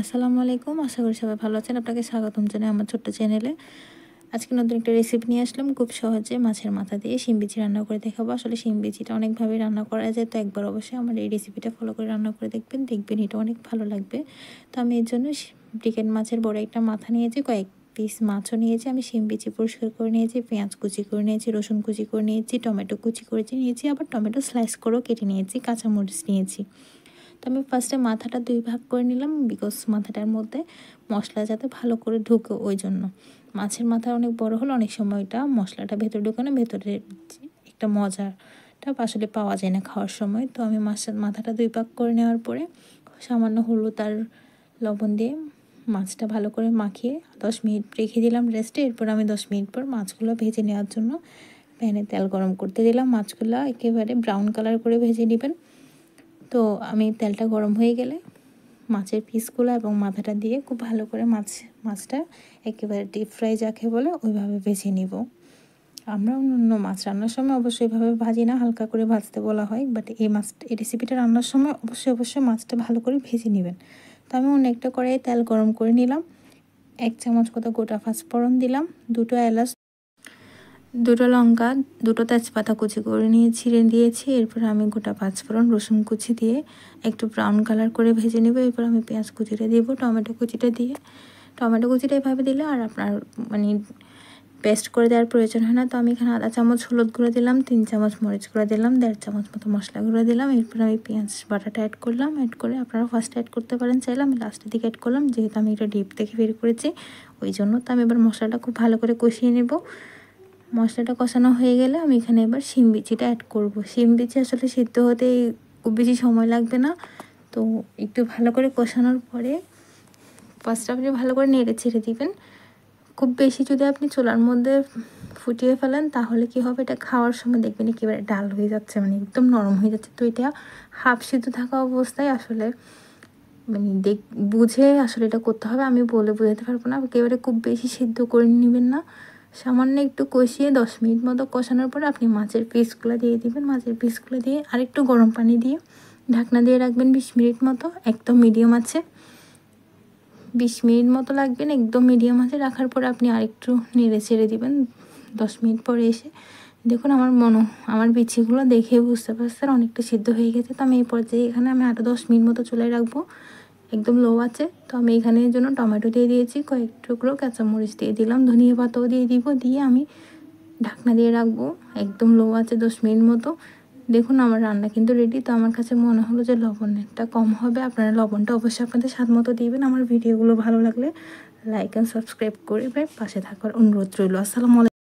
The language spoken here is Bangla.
আসসালামু আলাইকুম। আশা করি সবাই ভালো আছেন। আপনাকে স্বাগতম জানাই আমার ছোট্ট চ্যানেলে। আজকে নতুন একটা রেসিপি নিয়ে আসলাম। খুব সহজে মাছের মাথা দিয়ে শিম বিচি রান্না করে দেখাবো। আসলে শিম বিচিটা অনেকভাবে রান্না করা যায়, তো একবার অবশ্যই আমার এই রেসিপিটা ফলো করে রান্না করে দেখবেন, এটা অনেক ভালো লাগবে। তো আমি এর জন্য ব্রিকেট মাছের বড় একটা মাথা নিয়েছি, কয়েক পিস মাছও নিয়েছি। আমি শিম বিচি পরিষ্কার করে নিয়েছি, পেঁয়াজ কুচি করে নিয়েছি, রসুন কুচি করে নিয়েছি, টমেটো কুচি করে নিয়েছি, আবার টমেটো স্লাইস করেও কেটে নিয়েছি, কাঁচামরিচ নিয়েছি। তো আমি ফার্স্টে মাথাটা 2 ভাগ করে নিলাম, বিকজ মাথাটার মধ্যে মশলা যাতে ভালো করে ঢুকে, ওই জন্য। মাছের মাথা অনেক বড় হলে অনেক সময় এটা মশলাটা ভেতরে ঢুকে না, ভেতরে একটা মজাটা আসলে পাওয়া যায় না খাওয়ার সময়। তো আমি মাথাটা 2 ভাগ করে নেওয়ার পরে সামান্য হলুদ আর লবণ দিয়ে মাছটা ভালো করে মাখিয়ে 10 মিনিট রেখে দিলাম রেস্টে। এরপর আমি 10 মিনিট পর মাছগুলো ভেজে নেওয়ার জন্য প্যানে তেল গরম করতে দিলাম। মাছগুলো একেবারে ব্রাউন কালার করে ভেজে নেবেন। তো আমি তেলটা গরম হয়ে গেলে মাছের পিসগুলো এবং মাথাটা দিয়ে খুব ভালো করে মাছটা একেবারে ডিপ ফ্রাই যাকে বলে ওইভাবে ভেজে নিব। আমরা অন্য মাছ রান্নার সময় অবশ্যই এভাবে ভাজি না, হালকা করে ভাজতে বলা হয়, বাট এই রেসিপিটা রান্নার সময় অবশ্যই মাছটা ভালো করে ভেজে নেবেন। তো আমি অন্য একটা কড়াইয়ে তেল গরম করে নিলাম। 1 চামচ মতো গোটা পাঁচফোড়ন দিলাম, 2টো এলাচ, 2টো লঙ্কা, 2টো তেজপাতা কুচি করে ছিঁড়ে দিয়েছি। এরপর আমি গোটা পাঁচফোড়ন, রসুন কুচি দিয়ে একটু ব্রাউন কালার করে ভেজে নেব। এরপর আমি পেঁয়াজ কুচিটা দিব, টমেটো কুচিটা এভাবে দিলে আর আপনার পেস্ট করে দেওয়ার প্রয়োজন হয় না। তো আমি এখানে আধা চামচ হলুদ গুঁড়ো দিলাম, 3 চামচ মরিচ গুঁড়ো দিলাম, 1.5 চামচ মতো মশলা গুঁড়ো দিলাম। এরপর আমি পেঁয়াজ বাটাটা অ্যাড করলাম। অ্যাড করে আপনারা ফার্স্ট অ্যাড করতে পারেন চাইলে, আমি লাস্টের দিকে অ্যাড করলাম, যেহেতু আমি এটা ডিপ থেকে বের করেছি ওই জন্য। তো আমি এবার মশলাটা খুব ভালো করে কষিয়ে নেব। মশলাটা কষানো হয়ে গেলে আমি এখানে এবার শিম বিচিটা অ্যাড করব। শিম বিচি আসলে সিদ্ধ হতে খুব বেশি সময় লাগবে না। তো একটু ভালো করে কষানোর পরে ফার্স্টে আপনি ভালো করে নেড়ে ছেড়ে দিবেন। খুব বেশি যদি আপনি চুলার মধ্যে ফুটিয়ে ফেলেন তাহলে কি হবে, এটা খাওয়ার সময় দেখবেন একেবারে ডাল হয়ে যাচ্ছে, একদম নরম হয়ে যাচ্ছে। তো এটা হাফ সিদ্ধ থাকা অবস্থায় আসলে বুঝে আসলে এটা করতে হবে। আমি বলে বোঝাতে পারবো না, একেবারে খুব বেশি সিদ্ধ করে নেবেন না। সামান্য একটু কষিয়ে 10 মিনিট মতো কষানোর পরে আপনি মাছের পিসগুলো দিয়ে দিবেন। মাছের পিসগুলো দিয়ে আরেকটু গরম পানি দিয়ে ঢাকনা দিয়ে রাখবেন 20 মিনিট মতো, একদম মিডিয়াম আছে। 20 মিনিট মতো লাগবেন একদম মিডিয়াম আছে। রাখার পরে আপনি আরেকটু নেড়ে ছেড়ে দিবেন। 10 মিনিট পরে এসে দেখুন আমার বিচিগুলো দেখে বুঝতে পারছেন অনেকটা সিদ্ধ হয়ে গেছে। তো আমি এই পর্যায়ে এখানে আমি আরও 10 মিনিট মতো চুলায় রাখবো, একদম লো আছে। তো আমি এখানে এর জন্য টমেটো দিয়ে দিয়েছি, কয়েক টুকরো কাঁচামরিচ দিয়ে দিলাম, ধনিয়া পাতাও দিয়ে দিব, দিয়ে আমি ঢাকনা দিয়ে রাখবো একদম লো আছে 10 মিনিট মতো। দেখুন আমার রান্না কিন্তু রেডি। তো আমার কাছে মনে হলো যে লবণটা কম হবে, আপনারা লবণটা অবশ্যই আপনাদের স্বাদ মতো দিবেন। আমার ভিডিওগুলো ভালো লাগলে লাইক অ্যান্ড সাবস্ক্রাইব করে পাশে থাকার অনুরোধ রইল। আসসালামু আলাইকুম।